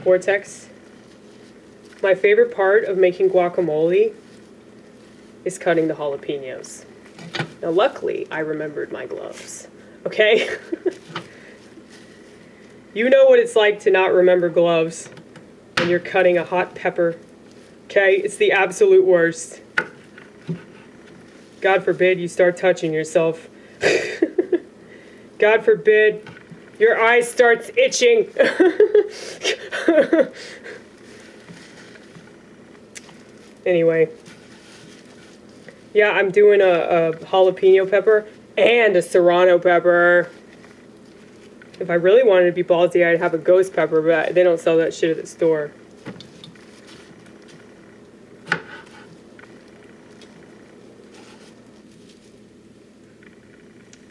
Vortex. My favorite part of making guacamole is cutting the jalapenos. Now, luckily, I remembered my gloves. Okay? You know what it's like to not remember gloves when you're cutting a hot pepper. Okay? It's the absolute worst. God forbid you start touching yourself. God forbid your eye starts itching. Anyway. Yeah, I'm doing a jalapeno pepper and a serrano pepper. If I really wanted to be ballsy, I'd have a ghost pepper, but they don't sell that shit at the store.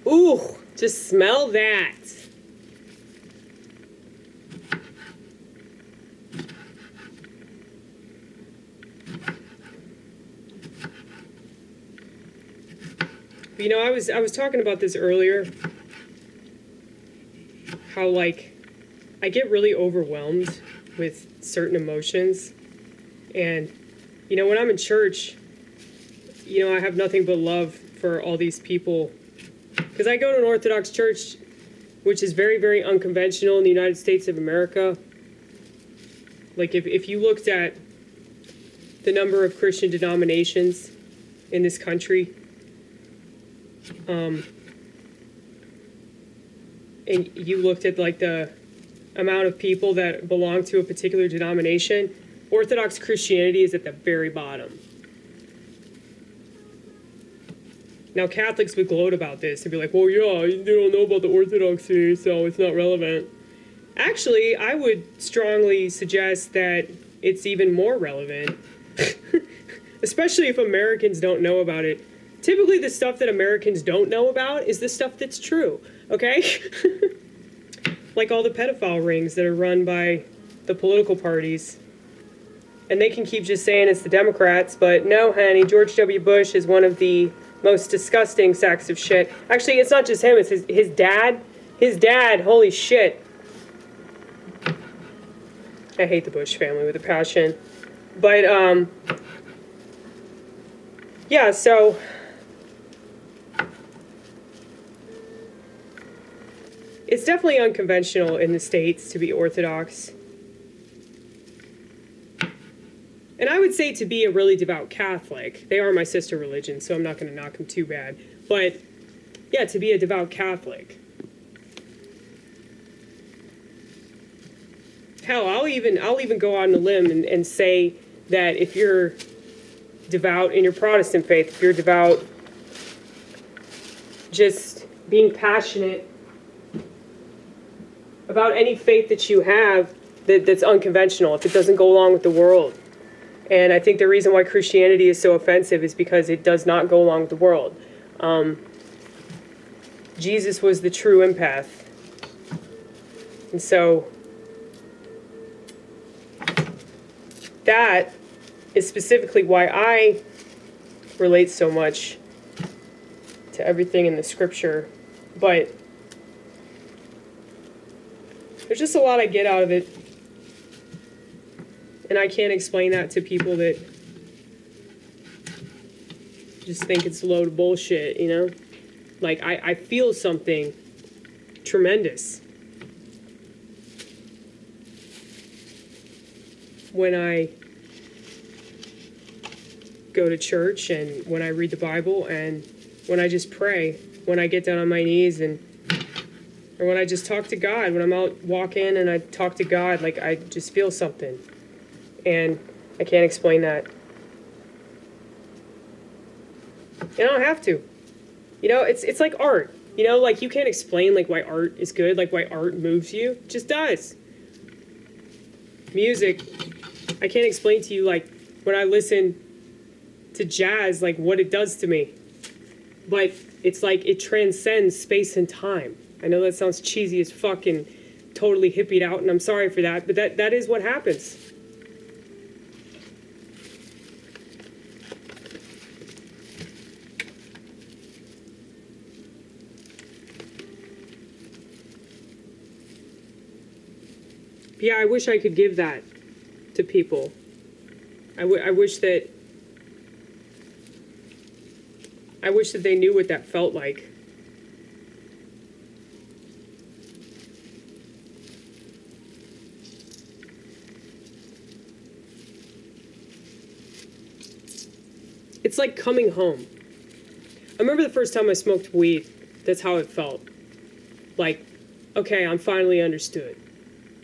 Ooh, just smell that. You know, I was talking about this earlier. How, like, I get really overwhelmed with certain emotions. And, you know, when I'm in church, you know, I have nothing but love for all these people. Because I go to an Orthodox church, which is very, very unconventional in the United States of America. Like, if you looked at the number of Christian denominations in this country, and you looked at, like, the amount of people that belong to a particular denomination, Orthodox Christianity is at the very bottom. Now, Catholics would gloat about this and be like, well, yeah, they don't know about the Orthodoxy, so it's not relevant. Actually, I would strongly suggest that it's even more relevant, especially if Americans don't know about it. Typically, the stuff that Americans don't know about is the stuff that's true, okay? Like all the pedophile rings that are run by the political parties. And they can keep just saying it's the Democrats, but no, honey, George W. Bush is one of the most disgusting sacks of shit. Actually, it's not just him, it's his dad. His dad, holy shit. I hate the Bush family with a passion. But, yeah, so it's definitely unconventional in the States to be Orthodox. And I would say to be a really devout Catholic. They are my sister religion, so I'm not going to knock them too bad. But, yeah, to be a devout Catholic. Hell, I'll even go out on a limb and say that if you're devout in your Protestant faith, if you're devout, just being passionate about any faith that you have that's unconventional, if it doesn't go along with the world. And I think the reason why Christianity is so offensive is because it does not go along with the world. Jesus was the true empath. And so that is specifically why I relate so much to everything in the scripture. But there's just a lot I get out of it. And I can't explain that to people that just think it's a load of bullshit, you know? Like, I feel something tremendous when I go to church and when I read the Bible and when I just pray, when I get down on my knees or when I just talk to God, when I'm out walking and I talk to God, like, I just feel something. And I can't explain that. And I don't have to. You know, it's like art. You know, like, you can't explain, like, why art is good, like, why art moves you. It just does. Music, I can't explain to you, like, when I listen to jazz, like, what it does to me. But it's like it transcends space and time. I know that sounds cheesy as fuck and totally hippied out, and I'm sorry for that, but that is what happens. Yeah, I wish I could give that to people. I wish that they knew what that felt like. It's like coming home. I remember the first time I smoked weed, that's how it felt. Like, okay, I'm finally understood.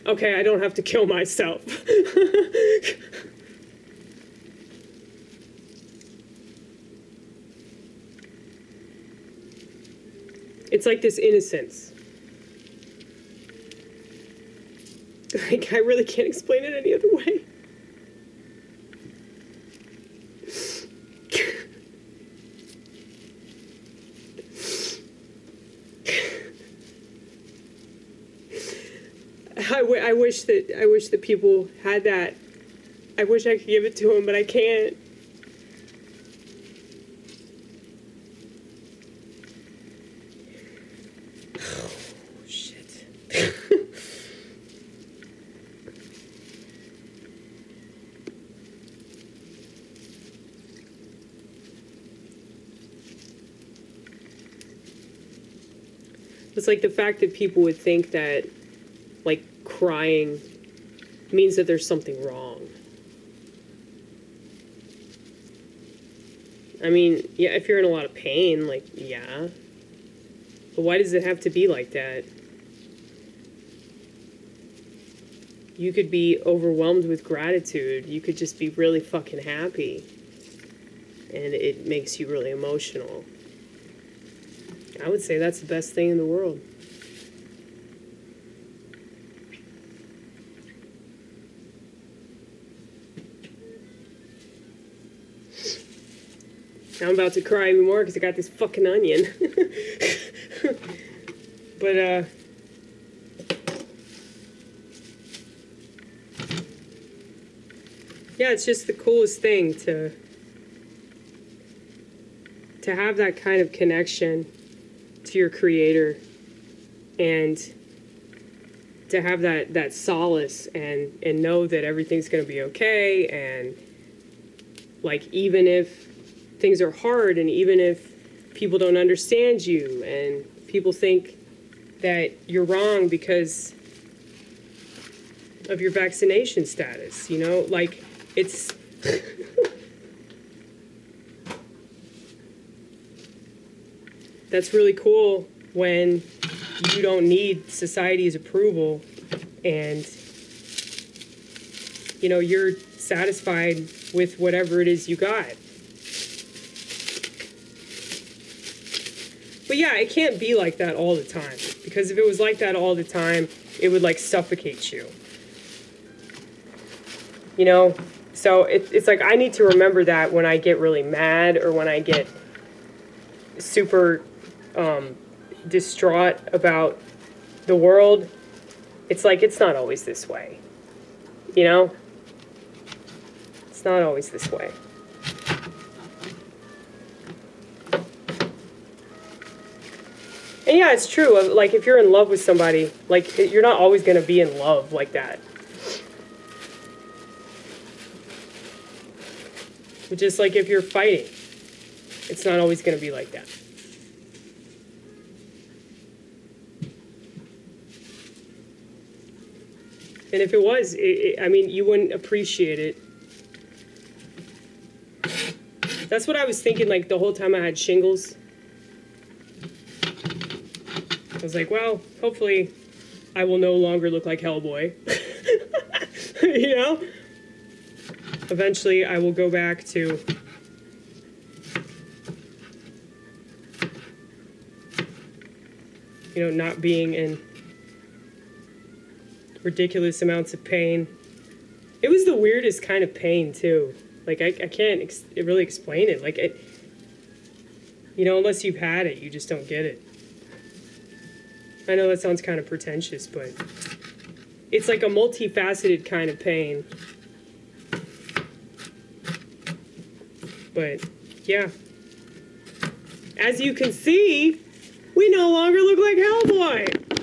Okay, I don't have to kill myself. It's like this innocence. Like, I really can't explain it any other way. I wish that people had that. I wish I could give it to them, but I can't. Oh, shit. It's like the fact that people would think that, like, crying means that there's something wrong. I mean, yeah, if you're in a lot of pain, like, yeah. But why does it have to be like that? You could be overwhelmed with gratitude. You could just be really fucking happy. And it makes you really emotional. I would say that's the best thing in the world. Now I'm about to cry even more because I got this fucking onion. But, yeah, it's just the coolest thing to have that kind of connection to your creator and to have that solace and know that everything's going to be okay. And, like, even if things are hard and even if people don't understand you and people think that you're wrong because of your vaccination status, you know, like, it's that's really cool when you don't need society's approval and, you know, you're satisfied with whatever it is you got. But yeah, it can't be like that all the time. Because if it was like that all the time, it would, like, suffocate you. You know? So it's like I need to remember that when I get really mad or when I get super distraught about the world. It's like, it's not always this way. You know? It's not always this way. And yeah, it's true. Like, if you're in love with somebody, like, you're not always going to be in love like that. But just like if you're fighting, it's not always going to be like that. And if it was, I mean, you wouldn't appreciate it. That's what I was thinking, like, the whole time I had shingles. I was like, well, hopefully I will no longer look like Hellboy. You know? Eventually I will go back to not being in ridiculous amounts of pain. It was the weirdest kind of pain, too. Like, I can't really explain it. Like, unless you've had it, you just don't get it. I know that sounds kind of pretentious, but it's like a multifaceted kind of pain. But, yeah. As you can see, we no longer look like Hellboy.